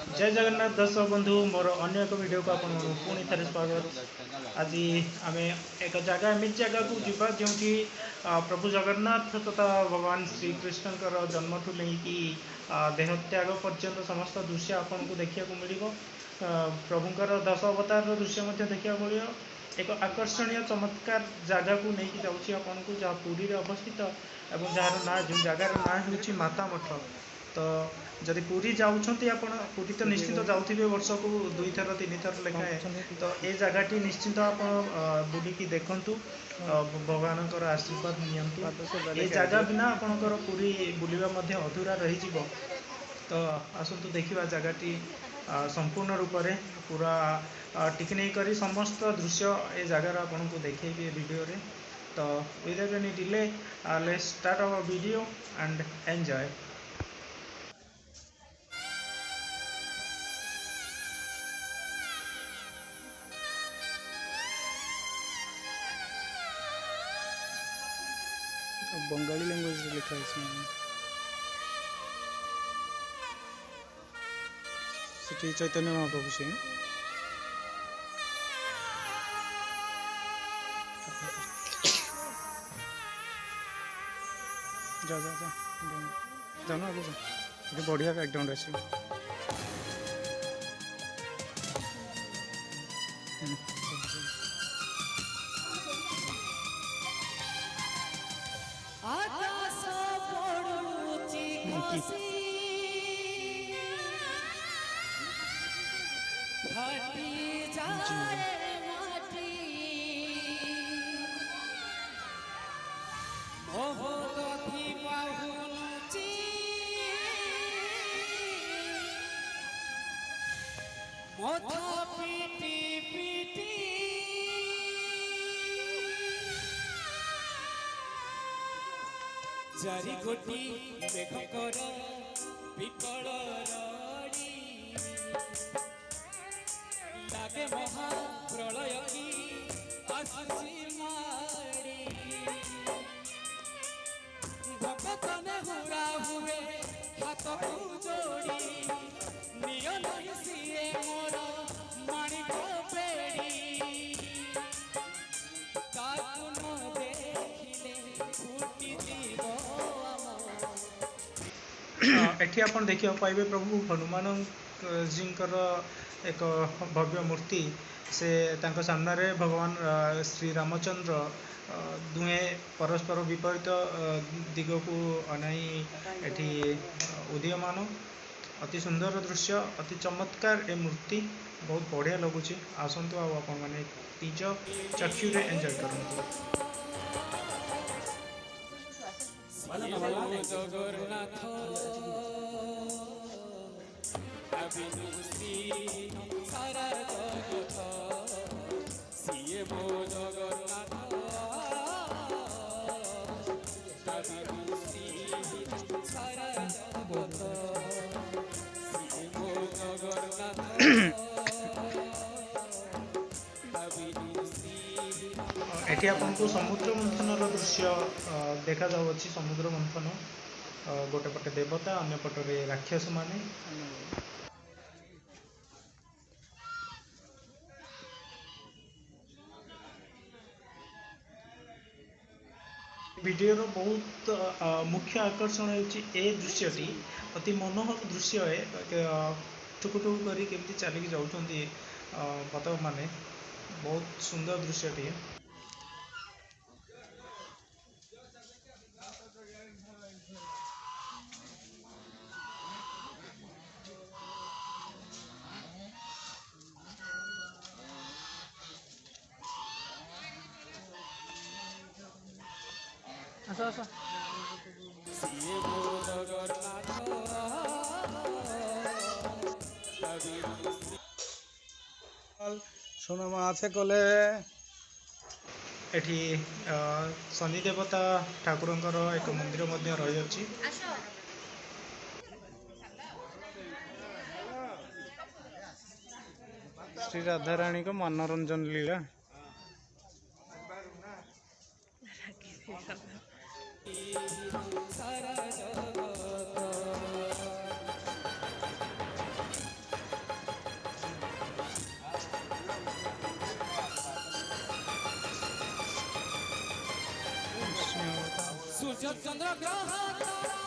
जय जगन्नाथ दर्शक बंधु मोर अन्य एक वीडियो को आपण पुणी थे स्वागत। आज आम एक जगह एमती जगह को जीवा जो प्रभु जगन्नाथ तथा भगवान श्री कृष्णकर जन्म ठू नहीं देह त्याग पर्यंत समस्त दृश्य आपन को देखा मिल प्रभुंर दश अवतार दृश्य देखा मिल एक आकर्षणीय चमत्कार जगह को लेकिन जाऊँगी आपन को जहाँ पुरी में अवस्थित और जार ना जो जगार ना हूँ माता मठ। तो जदि पुरी जाऊँच आप पुरी तो निश्चित जाऊे वर्ष को 2 थर 3 थर लेखाएं तो ये जगहटी निश्चित आप बुलिकी देखु भगवान आशीर्वाद नियंतु ये जगह बिना आपणकर पुरी बुलवा अधूरा रही तो आसतु देखा जगहटी संपूर्ण रूप से पूरा टिक नहीं करी समस्त दृश्य ये जगार आपन को देखेबी वीडियो रे। तो without any delay let's start our video and enjoy. Bengali language लिखा है इसमें। श्री चैतन्य महाप्रभु से जा जा जा जाना आगे जा, ये बढ़िया बैकग्राउंड अच्छी। चारि कोटी मेघ कर विकल रड़ी लागे महा प्रलय की आसुची माड़ी भगत ने हुरा हुए हाथ को जोड़ी नियो नहीं सिए मोर माणिक पेड़ी ताकु न देखिले फुटी जीव एठी आपण देखिया पाइबे प्रभु हनुमान जींकर एक भव्य मूर्ति से तांको सामने रे भगवान श्री रामचंद्र दुहे परस्पर विपरीत दिग को अनाई एठी उदीयमान अति सुंदर दृश्य अति चमत्कार ए मूर्ति बहुत बढ़िया लगुच। आसतु आपण मैंने निज चक्षु रे एंजॉय करंतु। जगन्नाथ सारा जगत सीए मो जगन्नाथ सारा जगत सीए मो जगन्नाथ। एठी आपन को समुद्र मंथन दृश्य देखा जाउछि। समुद्र मंथन गोटे पटे देवता अन्य पटे राक्षस माने। वीडियो बहुत मुख्य आकर्षण होछि ए दृश्यटी अति मनोहर दृश्य है। टुकु टुकु करी केमती चलिक जाउछन्ती बतक माने बहुत सुंदर दृश्यटी है। आसा आसा सीए मो जगन्नाथ शोना मा आछे कले एठी शनि देवता ठाकुरंकर एक मंदिर मध्य रही अछि। श्री राधा रानी को मनोरंजन लीला सारा जगत ସୂର୍ଯ୍ୟ ଚନ୍ଦ୍ର ଗ୍ରହ ତାରା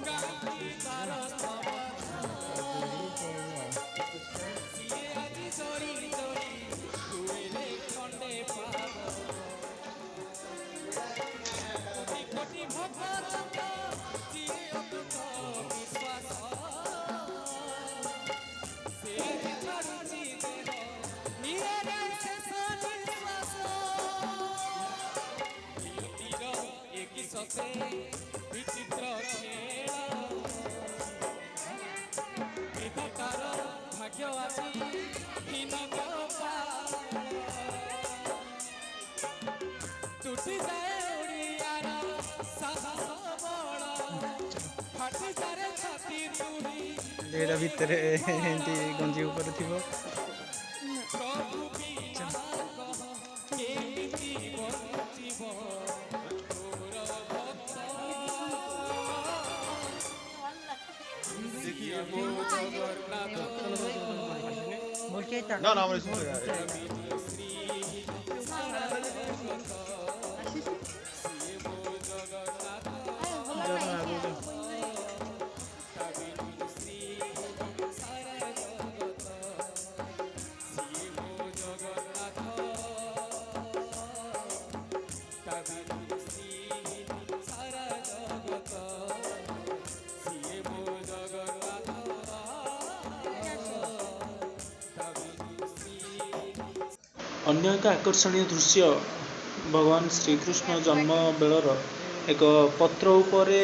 କାନ୍ତି ତାର ସିଏ ଆଜି ଚୋରି ଚୋରି ହୁଏରେ ଖଣ୍ଡେ ପାବ କୋଟି କୋଟି ଭକ୍ତ ଯିଏ ଅତୁଟ ବିଶ୍ୱାସ ସେ ଛାଡୁଛି ଦେହ ନିରେ ଶେଷ ନିଶ୍ୱାସ ନିୟତିର ଏକି ସତେ ବିଚିତ୍ର ଖେଳ ବିଧାତାର ଭାଗ୍ୟ ଆସି ହୀନ ଟୁଟି ଯାଏ ଓଡ଼ିଆର ସାହସ ବଳ ଫାଟି ଯାଏ ଛାତି ତୁହି ଏଇଟା ଭିତରେ ଏମିତି ଗଞ୍ଜି ଉପରେ ଥିବ। ପ୍ରଭୁ ବିନା କହ କେମିତି ବଞ୍ଚିବ ତୋର ଭକ୍ତ ଦେଖିଏ ମୋ Jagannath No, no, hombre, es un regalo. अन्य एक आकर्षणीय दृश्य भगवान श्रीकृष्ण जन्म बेलर एक पत्र उपरे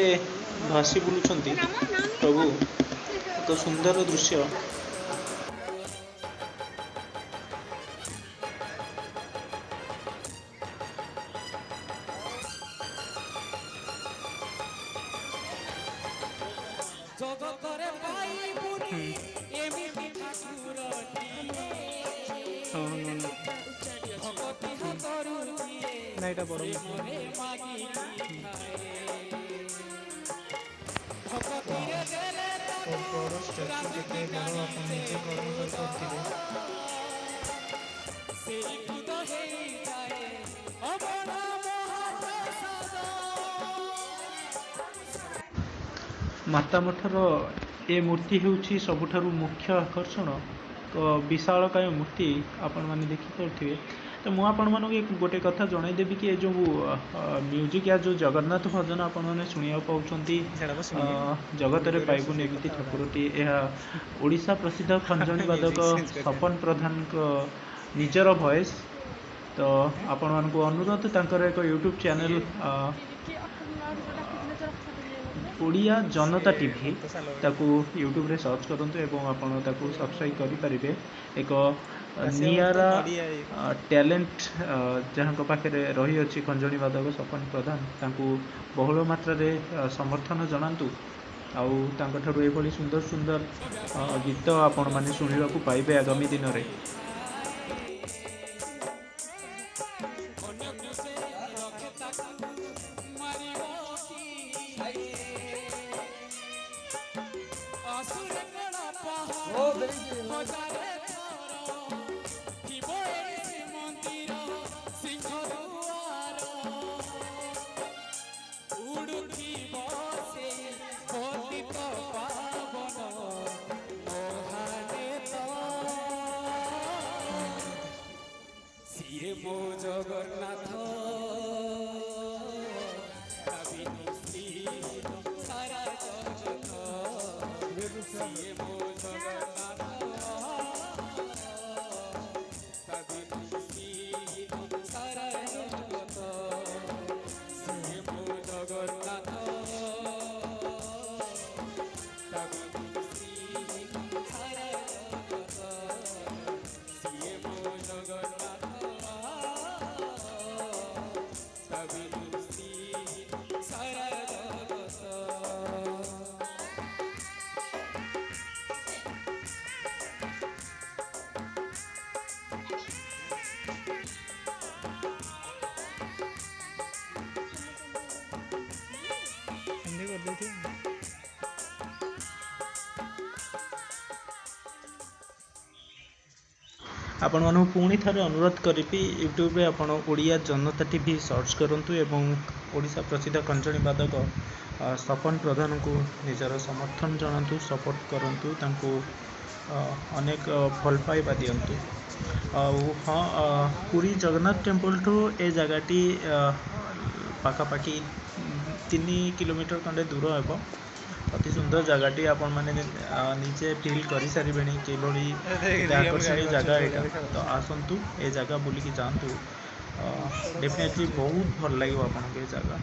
भासी बुलुछंती प्रभु एक सुंदर दृश्य। ଜଗତରେ ପାଇବୁନି ଏମିତି ଠାକୁରଟିଏ ଭଗତି ହାତରୁ ଦିଏ ନା ଏଇଟା ବଡ଼ ମନେ ମାଗିକି ଖାଏ ଭଗତିରେ ଦେଲେ ତାକୁ ରାନ୍ଧିକି କାଢ଼ିଲେ ସେଇ କୁଦ ହେଇଯାଏ ଅବଢ଼ା ମହାପ୍ରସାଦ माता मठर ए मूर्ति होउछि सबुठारु मुख्य आकर्षण। तो विशालकाय मूर्ति आपण माने देखि पारुथिबे। तो मु आपण मानक एक गोटे कथा जणाई देबी कि जो म्यूजिक या जो जगन्नाथ भजन आपण माने सुनिया पाउछंती जगत रे पाइबुन एमिति ठाकुरटी एहा ओडिशा प्रसिद्ध खंजणी वादक सपन प्रधान को निजर वॉइस। तो आपण मानक अनुरोध तांकर एक यूट्यूब चैनल ओडिया जनता टीवी ताकू यूट्यूब रे सर्च करंतु एवं आपण ताकू सब्सक्राइब करि परिबे। एक नियारा टैलेंट जहाँ को पाखे रही अछि खंजणी वादक सपन प्रधान तांकू बहुल मात्रा रे समर्थन जनांतु आउ तांक ठारू एभली सुंदर सुंदर गीत आपण माने सुनिबा को पाइबे आगामी दिन रे। ସିଏ ମୋ ଜଗନ୍ନାଥ ସାରା ଜଗତ ସିଏ ମୋ ଜଗନ୍ନାଥ ସାରା ଜଗତ ସିଏ ମୋ ଜଗନ୍ନାଥ ସାରା ଜଗତ ସିଏ ମୋ ଜଗନ୍ନାଥ ସାରା ଜଗତ। आपण मानक पुणी थे अनुरोध करी यूट्यूब रे आपण ओडिया जनता टीवी सर्च करंतु एवं ओडिशा प्रसिद्ध खंजणी वादक सपन प्रधान को निजर समर्थन जनातु सपोर्ट करंतु तांको अनेक भल पाइबा दियंतु। हाँ पुरी जगन्नाथ टेम्पल ठू ए जगहटी पाखापाखि 3 किलोमीटर खंडे दूर हे। अति सुंदर जगहटी आपण माने नीचे फील करि सारिबेनी केबोली आकर्षणीय जगह एटा। तो आसंतु ए जगह बुली की जानतु डेफिनेटली बहुत भल लागियो आपन के जगह।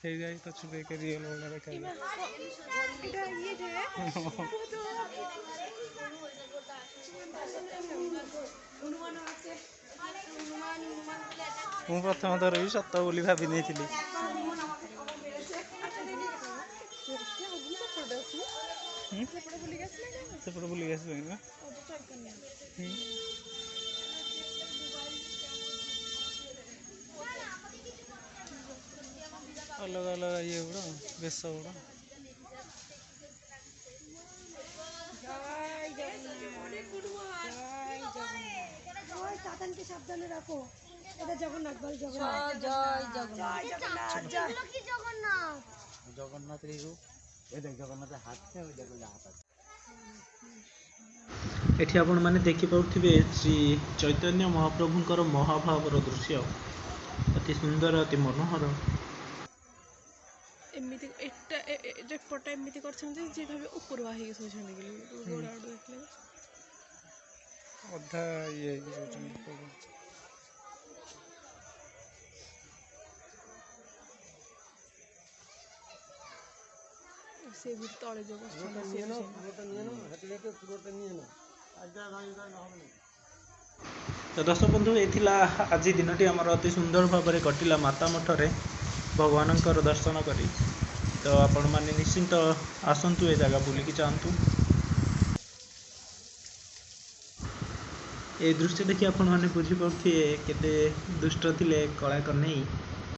हे जाई तो छुपे के रियल वाला देखा ମୁଁ ପ୍ରଥମ ଥର ବି ସତ ବୋଲି ଭାବି ନେଇଥିଲି। ସେପଟେ ବୁଲିକି ଆସିଲେଣି ନା ଅଲଗା ଅଲଗା ଇଏ ଗୁଡ଼ା ବେଶ ଗୁଡ଼ା के सावधाने रखो এটা জগন্নাথ বল জগন্নাথ জয় জগন্নাথ জগন্নাথ জগন্নাথ जगन्नाथ रूप ए देख जगन्नाथ हाथ से जगन्नाथ हाथ एठी आपण माने देखि पाउथिबे श्री चैतन्य महाप्रभुंकर महाभावर दृश्य अति सुंदर अति मनोहर। एमिति एटा जे पटा एमिति करछन जे भाबे ऊपर वाही सोछन गेली गोड़ा देखले ଅଧା ଇଏ ହେଇକି से भी तले जो तो दर्शक बंधु ये आज दिनटी आमर अति सुंदर भाव में कटिला माता मठरे भगवान दर्शन करी। तो आपण मैंने निश्चिंत आसतु ए जगह बुलिकी चाहतु। ए दृश्य देखिए आपण मैंने बुझीपे केते दुष्ट थिले कला कन्हई